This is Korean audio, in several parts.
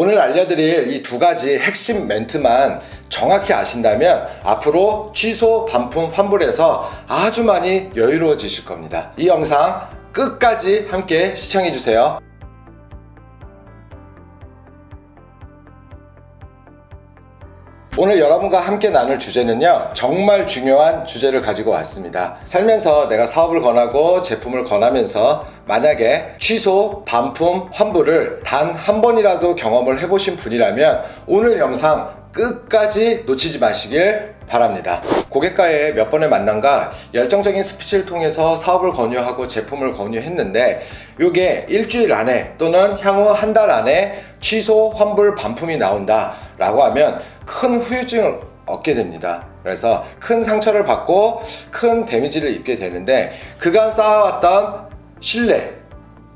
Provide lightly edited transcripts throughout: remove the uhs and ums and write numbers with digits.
오늘 알려드릴 이 두 가지 핵심 멘트만 정확히 아신다면 앞으로 취소, 반품, 환불에서 아주 많이 여유로워지실 겁니다. 이 영상 끝까지 함께 시청해주세요. 오늘 여러분과 함께 나눌 주제는요, 정말 중요한 주제를 가지고 왔습니다. 살면서 내가 사업을 권하고 제품을 권하면서 만약에 취소, 반품, 환불을 단 한 번이라도 경험을 해보신 분이라면 오늘 영상 끝까지 놓치지 마시길 바랍니다. 고객과의 몇 번의 만남과 열정적인 스피치를 통해서 사업을 권유하고 제품을 권유했는데 이게 일주일 안에 또는 향후 한 달 안에 취소, 환불, 반품이 나온다 라고 하면 큰 후유증을 얻게 됩니다. 그래서 큰 상처를 받고 큰 데미지를 입게 되는데 그간 쌓아왔던 신뢰,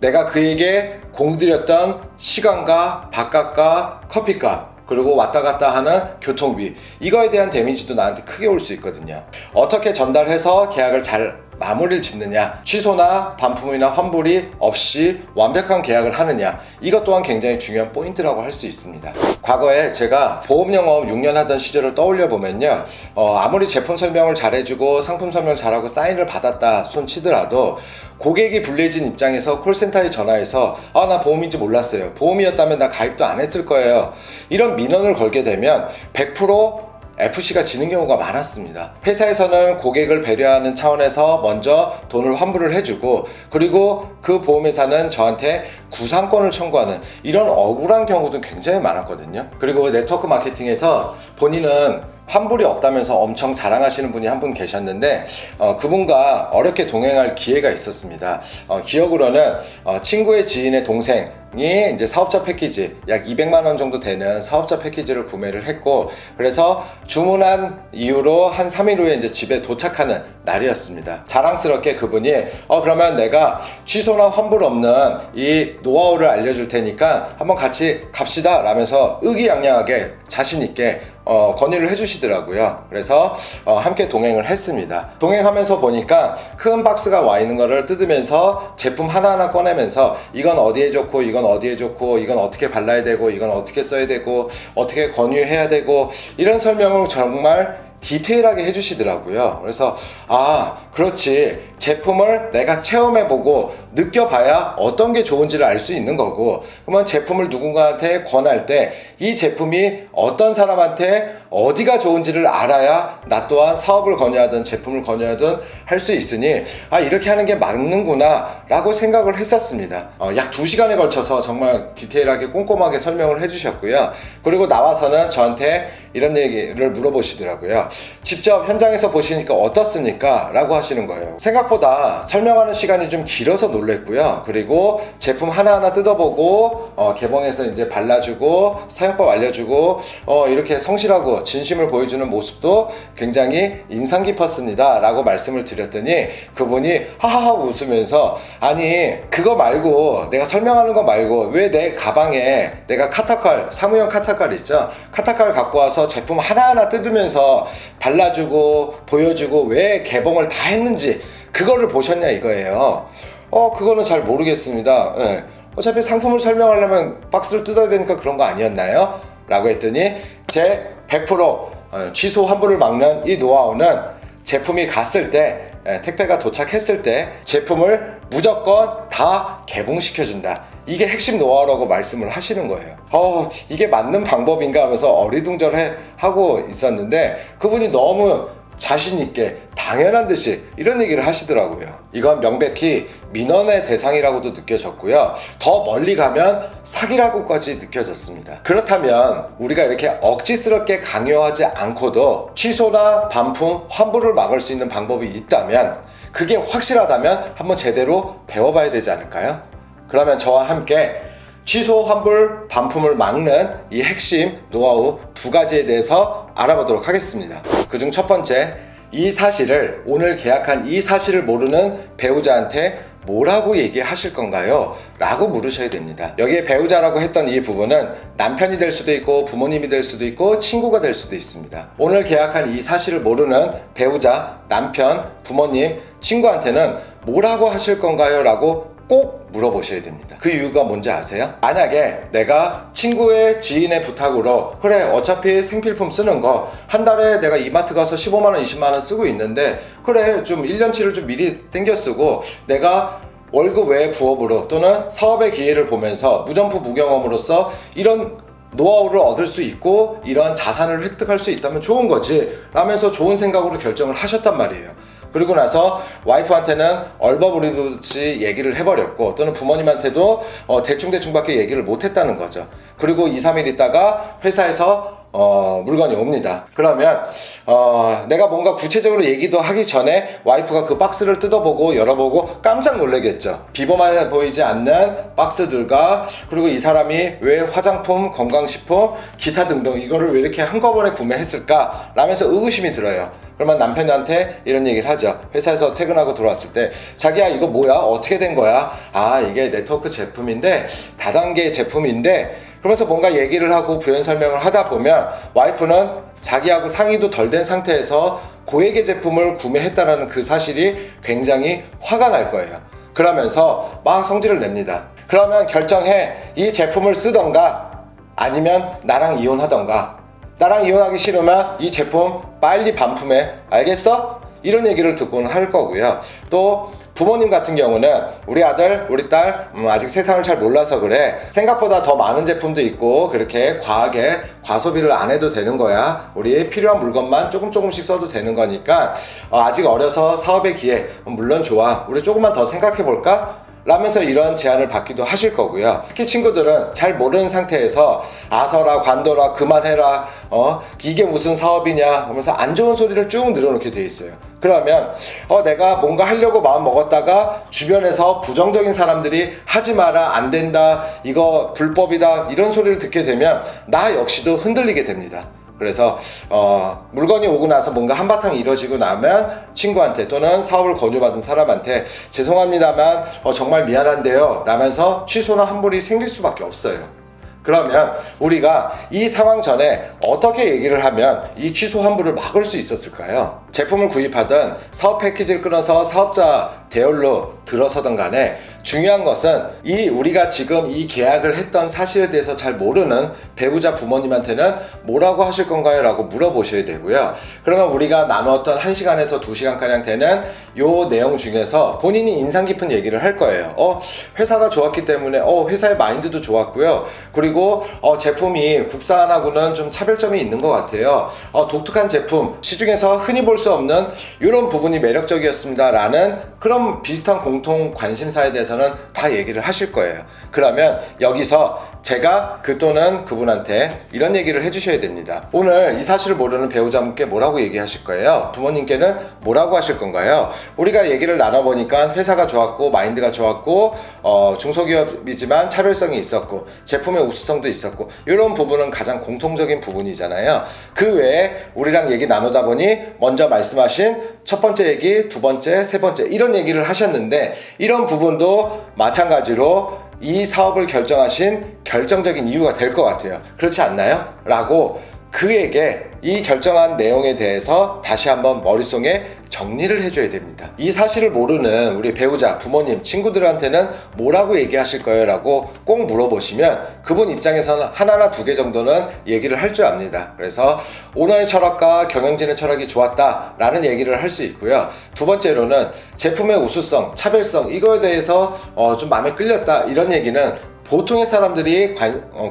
내가 그에게 공들였던 시간과 밥값과 커피값, 그리고 왔다 갔다 하는 교통비, 이거에 대한 데미지도 나한테 크게 올 수 있거든요. 어떻게 전달해서 계약을 잘 마무리를 짓느냐, 취소나 반품이나 환불이 없이 완벽한 계약을 하느냐, 이것 또한 굉장히 중요한 포인트라고 할 수 있습니다. 과거에 제가 보험 영업 6년 하던 시절을 떠올려 보면요, 아무리 제품 설명을 잘해주고 상품 설명 잘하고 사인을 받았다 손 치더라도 고객이 불리해진 입장에서 콜센터에 전화해서 나 보험인지 몰랐어요, 보험이었다면 나 가입도 안 했을 거예요, 이런 민원을 걸게 되면 100% FC가 지는 경우가 많았습니다. 회사에서는 고객을 배려하는 차원에서 먼저 돈을 환불을 해주고, 그리고 그 보험회사는 저한테 구상권을 청구하는 이런 억울한 경우도 굉장히 많았거든요. 그리고 네트워크 마케팅에서 본인은 환불이 없다면서 엄청 자랑하시는 분이 한 분 계셨는데 그분과 어렵게 동행할 기회가 있었습니다. 기억으로는 친구의 지인의 동생이 이제 사업자 패키지 약 200만 원 정도 되는 사업자 패키지를 구매를 했고, 그래서 주문한 이후로 한 3일 후에 이제 집에 도착하는 날이었습니다. 자랑스럽게 그분이 그러면 내가 취소나 환불 없는 이 노하우를 알려줄 테니까 한번 같이 갑시다 라면서 의기양양하게 자신있게 건의를 해주시더라고요. 그래서 함께 동행을 했습니다. 동행하면서 보니까 큰 박스가 와 있는 거를 뜯으면서 제품 하나하나 꺼내면서 이건 어디에 좋고 이건 어디에 좋고 이건 어떻게 발라야 되고 이건 어떻게 써야 되고 어떻게 권유해야 되고 이런 설명을 정말 디테일하게 해주시더라고요. 그래서 그렇지, 제품을 내가 체험해보고 느껴봐야 어떤 게 좋은지를 알 수 있는 거고, 그러면 제품을 누군가한테 권할 때 이 제품이 어떤 사람한테 어디가 좋은지를 알아야 나 또한 사업을 권유하든 제품을 권유하든 할 수 있으니 이렇게 하는 게 맞는구나 라고 생각을 했었습니다. 약 2시간에 걸쳐서 정말 디테일하게 꼼꼼하게 설명을 해주셨고요. 그리고 나와서는 저한테 이런 얘기를 물어보시더라고요. 직접 현장에서 보시니까 어떻습니까? 라고 하시는 거예요. 생각보다 설명하는 시간이 좀 길어서 놀랬고요. 그리고 제품 하나하나 뜯어보고 개봉해서 이제 발라주고 사용법 알려주고 이렇게 성실하고 진심을 보여주는 모습도 굉장히 인상 깊었습니다 라고 말씀을 드렸더니 그분이 하하하 웃으면서 아니 그거 말고, 내가 설명하는 거 말고 왜 내 가방에 내가 카타칼, 사무용 카타칼 있죠, 카타칼 갖고 와서 제품 하나하나 뜯으면서 발라주고 보여주고 왜 개봉을 다 했는지 그거를 보셨냐 이거예요. 그거는 잘 모르겠습니다. 네. 어차피 상품을 설명하려면 박스를 뜯어야 되니까 그런 거 아니었나요? 라고 했더니 제 100% 취소 환불을 막는 이 노하우는 제품이 갔을 때, 택배가 도착했을 때 제품을 무조건 다 개봉시켜준다, 이게 핵심 노하우라고 말씀을 하시는 거예요. 이게 맞는 방법인가 하면서 어리둥절해 하고 있었는데 그분이 너무 자신있게 당연한 듯이 이런 얘기를 하시더라고요. 이건 명백히 민원의 대상이라고도 느껴졌고요. 더 멀리 가면 사기라고까지 느껴졌습니다. 그렇다면 우리가 이렇게 억지스럽게 강요하지 않고도 취소나 반품, 환불을 막을 수 있는 방법이 있다면, 그게 확실하다면 한번 제대로 배워봐야 되지 않을까요? 그러면 저와 함께 취소, 환불, 반품을 막는 이 핵심 노하우 2가지에 대해서 알아보도록 하겠습니다. 그중 첫 번째, 이 사실을, 오늘 계약한 이 사실을 모르는 배우자한테 뭐라고 얘기하실 건가요? 라고 물으셔야 됩니다. 여기에 배우자라고 했던 이 부분은 남편이 될 수도 있고 부모님이 될 수도 있고 친구가 될 수도 있습니다. 오늘 계약한 이 사실을 모르는 배우자, 남편, 부모님, 친구한테는 뭐라고 하실 건가요? 라고 꼭 물어보셔야 됩니다. 그 이유가 뭔지 아세요? 만약에 내가 친구의 지인의 부탁으로 그래 어차피 생필품 쓰는 거 한 달에 내가 이마트 가서 15만원 20만원 쓰고 있는데 그래 좀 1년치를 좀 미리 땡겨 쓰고 내가 월급 외 부업으로 또는 사업의 기회를 보면서 무점프 무경험으로서 이런 노하우를 얻을 수 있고 이런 자산을 획득할 수 있다면 좋은 거지 라면서 좋은 생각으로 결정을 하셨단 말이에요. 그리고 나서 와이프한테는 얼버무리듯이 얘기를 해버렸고 또는 부모님한테도 대충대충밖에 얘기를 못했다는 거죠. 그리고 2, 3일 있다가 회사에서 물건이 옵니다. 그러면 내가 뭔가 구체적으로 얘기도 하기 전에 와이프가 그 박스를 뜯어보고 열어보고 깜짝 놀라겠죠. 비범해 보이지 않는 박스들과 그리고 이 사람이 왜 화장품, 건강식품, 기타 등등 이거를 왜 이렇게 한꺼번에 구매했을까 라면서 의구심이 들어요. 그러면 남편한테 이런 얘기를 하죠. 회사에서 퇴근하고 들어왔을 때 자기야 이거 뭐야? 어떻게 된 거야? 아 이게 네트워크 제품인데 다단계 제품인데 그러면서 뭔가 얘기를 하고 부연 설명을 하다 보면 와이프는 자기하고 상의도 덜 된 상태에서 고액의 제품을 구매했다는 그 사실이 굉장히 화가 날 거예요. 그러면서 막 성질을 냅니다. 그러면 결정해. 이 제품을 쓰던가 아니면 나랑 이혼하던가. 나랑 이혼하기 싫으면 이 제품 빨리 반품해. 알겠어? 이런 얘기를 듣고는 할 거고요. 또 부모님 같은 경우는 우리 아들, 우리 딸 아직 세상을 잘 몰라서 그래. 생각보다 더 많은 제품도 있고 그렇게 과하게 과소비를 안 해도 되는 거야. 우리 필요한 물건만 조금씩 써도 되는 거니까 아직 어려서 사업의 기회 물론 좋아. 우리 조금만 더 생각해 볼까? 라면서 이런 제안을 받기도 하실 거고요. 특히 친구들은 잘 모르는 상태에서 아서라 관둬라 그만해라 이게 무슨 사업이냐 하면서 안 좋은 소리를 쭉 늘어놓게 돼 있어요. 그러면 내가 뭔가 하려고 마음 먹었다가 주변에서 부정적인 사람들이 하지 마라 안 된다 이거 불법이다 이런 소리를 듣게 되면 나 역시도 흔들리게 됩니다. 그래서 물건이 오고 나서 뭔가 한바탕 이뤄지고 나면 친구한테 또는 사업을 권유받은 사람한테 죄송합니다만 정말 미안한데요 라면서 취소나 환불이 생길 수밖에 없어요. 그러면 우리가 이 상황 전에 어떻게 얘기를 하면 이 취소 환불을 막을 수 있었을까요? 제품을 구입하든 사업 패키지를 끊어서 사업자 대열로 들어서든 간에 중요한 것은 우리가 지금 이 계약을 했던 사실에 대해서 잘 모르는 배우자 부모님한테는 뭐라고 하실 건가요? 라고 물어보셔야 되고요. 그러면 우리가 나누었던 1시간에서 2시간가량 되는 요 내용 중에서 본인이 인상 깊은 얘기를 할 거예요. 회사가 좋았기 때문에 회사의 마인드도 좋았고요. 그리고 제품이 국산하고는 좀 차별점이 있는 것 같아요. 독특한 제품, 시중에서 흔히 볼 수 없는 이런 부분이 매력적이었습니다 라는 그런 비슷한 공통 관심사에 대해서는 다 얘기를 하실 거예요. 그러면 여기서 제가 그 또는 그분한테 이런 얘기를 해주셔야 됩니다. 오늘 이 사실을 모르는 배우자분께 뭐라고 얘기하실 거예요? 부모님께는 뭐라고 하실 건가요? 우리가 얘기를 나눠보니까 회사가 좋았고 마인드가 좋았고 중소기업이지만 차별성이 있었고 제품의 우수성도 있었고 이런 부분은 가장 공통적인 부분이잖아요. 그 외에 우리랑 얘기 나누다 보니 먼저 말씀하신 첫 번째 얘기, 두 번째, 세 번째 이런 얘기를 하셨는데 이런 부분도 마찬가지로 이 사업을 결정하신 결정적인 이유가 될 것 같아요. 그렇지 않나요? 라고 그에게 이 결정한 내용에 대해서 다시 한번 머릿속에 정리를 해줘야 됩니다. 이 사실을 모르는 우리 배우자, 부모님, 친구들한테는 뭐라고 얘기하실 거예요? 라고 꼭 물어보시면 그분 입장에서는 하나나 두 개 정도는 얘기를 할 줄 압니다. 그래서 오너의 철학과 경영진의 철학이 좋았다 라는 얘기를 할 수 있고요. 두 번째로는 제품의 우수성, 차별성 이거에 대해서 좀 마음에 끌렸다 이런 얘기는 보통의 사람들이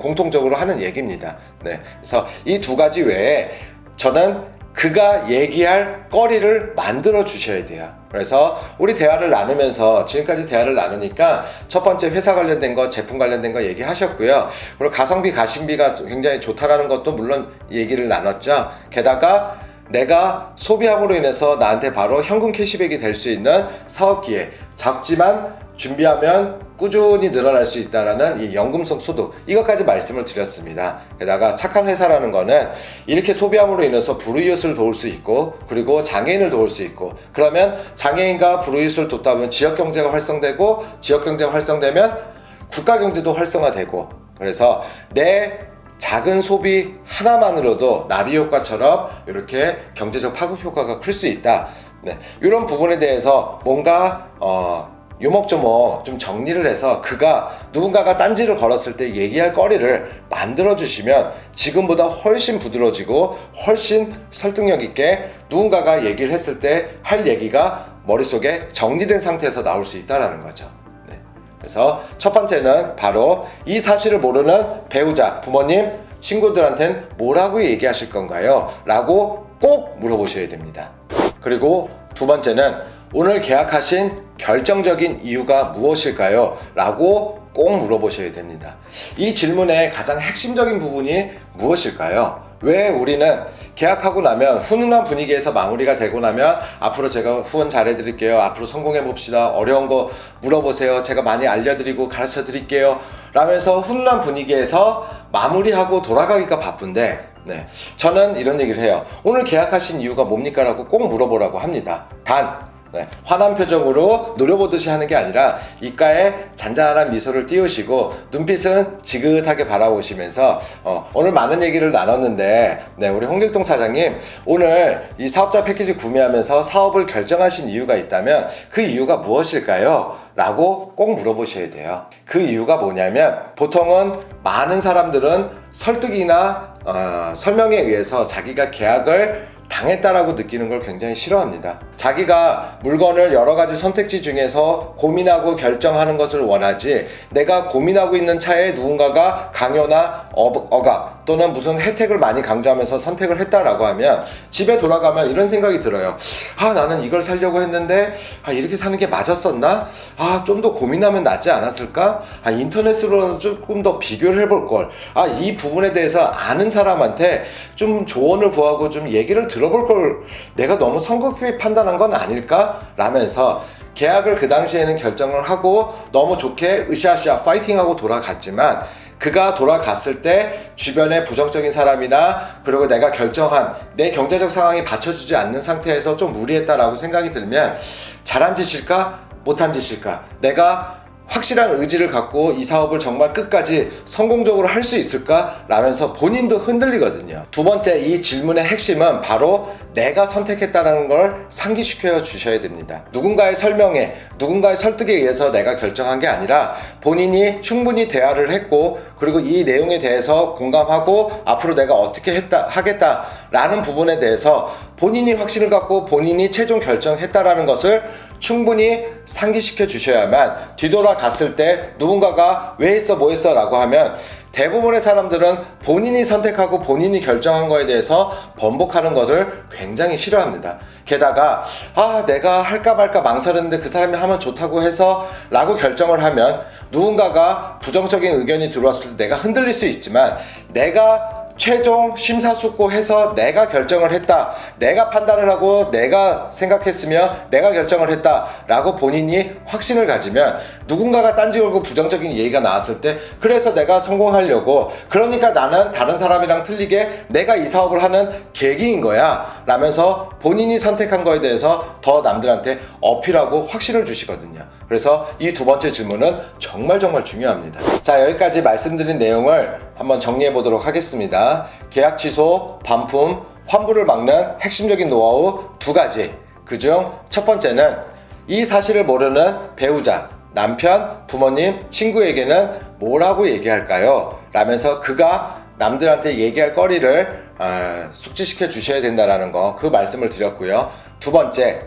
공통적으로 하는 얘기입니다. 네, 그래서 이 두 가지 외에 저는 그가 얘기할 거리를 만들어 주셔야 돼요. 그래서 우리 대화를 나누면서 지금까지 대화를 나누니까 첫 번째 회사 관련된 거, 제품 관련된 거 얘기하셨고요. 그리고 가성비, 가심비가 굉장히 좋다라는 것도 물론 얘기를 나눴죠. 게다가 내가 소비함으로 인해서 나한테 바로 현금 캐시백이 될 수 있는 사업 기회, 작지만 준비하면 꾸준히 늘어날 수 있다는 이 연금성 소득 이것까지 말씀을 드렸습니다. 게다가 착한 회사라는 거는 이렇게 소비함으로 인해서 불우이웃을 도울 수 있고 그리고 장애인을 도울 수 있고 그러면 장애인과 불우이웃을 돕다 보면 지역경제가 활성되고 지역경제가 활성되면 국가경제도 활성화되고 그래서 내 작은 소비 하나만으로도 나비 효과처럼 이렇게 경제적 파급 효과가 클 수 있다. 네, 이런 부분에 대해서 뭔가 요목조목 좀 정리를 해서 그가 누군가가 딴지를 걸었을 때 얘기할 거리를 만들어 주시면 지금보다 훨씬 부드러워지고 훨씬 설득력 있게 누군가가 얘기를 했을 때 할 얘기가 머릿속에 정리된 상태에서 나올 수 있다는 거죠. 그래서 첫 번째는 바로 이 사실을 모르는 배우자, 부모님, 친구들한테는 뭐라고 얘기하실 건가요? 라고 꼭 물어보셔야 됩니다. 그리고 두 번째는 오늘 계약하신 결정적인 이유가 무엇일까요? 라고 꼭 물어보셔야 됩니다. 이 질문의 가장 핵심적인 부분이 무엇일까요? 왜 우리는 계약하고 나면 훈훈한 분위기에서 마무리가 되고 나면 앞으로 제가 후원 잘해드릴게요. 앞으로 성공해 봅시다. 어려운 거 물어보세요. 제가 많이 알려드리고 가르쳐 드릴게요. 라면서 훈훈한 분위기에서 마무리하고 돌아가기가 바쁜데 저는 이런 얘기를 해요. 오늘 계약하신 이유가 뭡니까? 라고 꼭 물어보라고 합니다. 환한 표정으로 노려보듯이 하는 게 아니라 입가에 잔잔한 미소를 띄우시고 눈빛은 지긋하게 바라보시면서 오늘 많은 얘기를 나눴는데 우리 홍길동 사장님 오늘 이 사업자 패키지 구매하면서 사업을 결정하신 이유가 있다면 그 이유가 무엇일까요? 라고 꼭 물어보셔야 돼요. 그 이유가 뭐냐면 보통은 많은 사람들은 설득이나 설명에 의해서 자기가 계약을 당했다라고 느끼는 걸 굉장히 싫어합니다. 자기가 물건을 여러 가지 선택지 중에서 고민하고 결정하는 것을 원하지 내가 고민하고 있는 차에 누군가가 강요나 억압 또는 무슨 혜택을 많이 강조하면서 선택을 했다라고 하면 집에 돌아가면 이런 생각이 들어요. 나는 이걸 사려고 했는데 이렇게 사는 게 맞았었나? 좀 더 고민하면 낫지 않았을까? 인터넷으로 조금 더 비교를 해볼 걸. 이 부분에 대해서 아는 사람한테 좀 조언을 구하고 좀 얘기를 들어볼 걸. 내가 너무 성급히 판단한 건 아닐까? 라면서 계약을 그 당시에는 결정을 하고 너무 좋게 으쌰으쌰 파이팅하고 돌아갔지만 그가 돌아갔을 때 주변에 부정적인 사람이나 그리고 내가 결정한 내 경제적 상황이 받쳐주지 않는 상태에서 좀 무리했다라고 생각이 들면 잘한 짓일까? 못한 짓일까? 내가 확실한 의지를 갖고 이 사업을 정말 끝까지 성공적으로 할 수 있을까? 라면서 본인도 흔들리거든요. 두 번째 이 질문의 핵심은 바로 내가 선택했다는 걸 상기시켜 주셔야 됩니다. 누군가의 설명에 누군가의 설득에 의해서 내가 결정한 게 아니라 본인이 충분히 대화를 했고 그리고 이 내용에 대해서 공감하고 앞으로 내가 어떻게 하겠다라는 부분에 대해서 본인이 확신을 갖고 본인이 최종 결정했다라는 것을 충분히 상기시켜 주셔야만 뒤돌아갔을 때 누군가가 왜 했어 뭐 했어 라고 하면 대부분의 사람들은 본인이 선택하고 본인이 결정한 거에 대해서 번복하는 것을 굉장히 싫어합니다. 게다가 내가 할까 말까 망설였는데 그 사람이 하면 좋다고 해서 라고 결정을 하면 누군가가 부정적인 의견이 들어왔을 때 내가 흔들릴 수 있지만 내가 최종 심사숙고해서 내가 결정을 했다, 내가 판단을 하고 내가 생각했으며 내가 결정을 했다 라고 본인이 확신을 가지면 누군가가 딴지 걸고 부정적인 얘기가 나왔을 때 그래서 내가 성공하려고 그러니까 나는 다른 사람이랑 틀리게 내가 이 사업을 하는 계기인 거야 라면서 본인이 선택한 거에 대해서 더 남들한테 어필하고 확신을 주시거든요. 그래서 이 두 번째 질문은 정말 중요합니다. 자, 여기까지 말씀드린 내용을 한번 정리해 보도록 하겠습니다. 계약 취소, 반품, 환불을 막는 핵심적인 노하우 두 가지. 그중 첫 번째는 이 사실을 모르는 배우자, 남편, 부모님, 친구에게는 뭐라고 얘기할까요? 라면서 그가 남들한테 얘기할 거리를 숙지시켜 주셔야 된다는 거, 그 말씀을 드렸고요. 두 번째,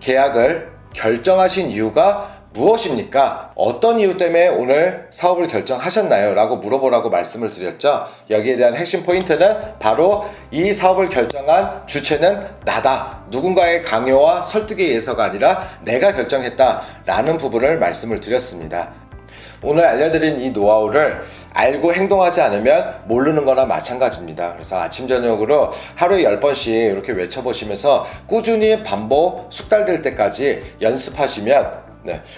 계약을 결정하신 이유가 무엇입니까? 어떤 이유 때문에 오늘 사업을 결정하셨나요? 라고 물어보라고 말씀을 드렸죠. 여기에 대한 핵심 포인트는 바로 이 사업을 결정한 주체는 나다. 누군가의 강요와 설득에 의해서가 아니라 내가 결정했다 라는 부분을 말씀을 드렸습니다. 오늘 알려드린 이 노하우를 알고 행동하지 않으면 모르는 거나 마찬가지입니다. 그래서 아침 저녁으로 하루에 10번씩 이렇게 외쳐보시면서 꾸준히 반복 숙달될 때까지 연습하시면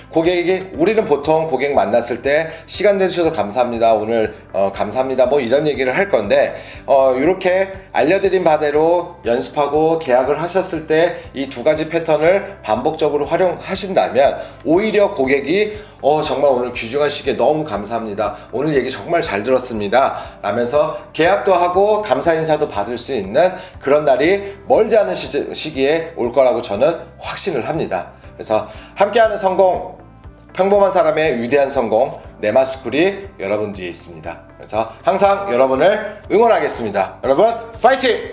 고객이 우리는 보통 고객 만났을 때 시간 내주셔서 감사합니다, 오늘 감사합니다 뭐 이런 얘기를 할 건데 이렇게 알려드린 바대로 연습하고 계약을 하셨을 때 이 두 가지 패턴을 반복적으로 활용하신다면 오히려 고객이 정말 오늘 귀중한 시기에 너무 감사합니다, 오늘 얘기 정말 잘 들었습니다 라면서 계약도 하고 감사 인사도 받을 수 있는 그런 날이 멀지 않은 시기에 올 거라고 저는 확신을 합니다. 그래서 함께하는 성공 평범한 사람의 위대한 성공, 네마스쿨이 여러분 뒤에 있습니다. 그래서 항상 여러분을 응원하겠습니다. 여러분 파이팅!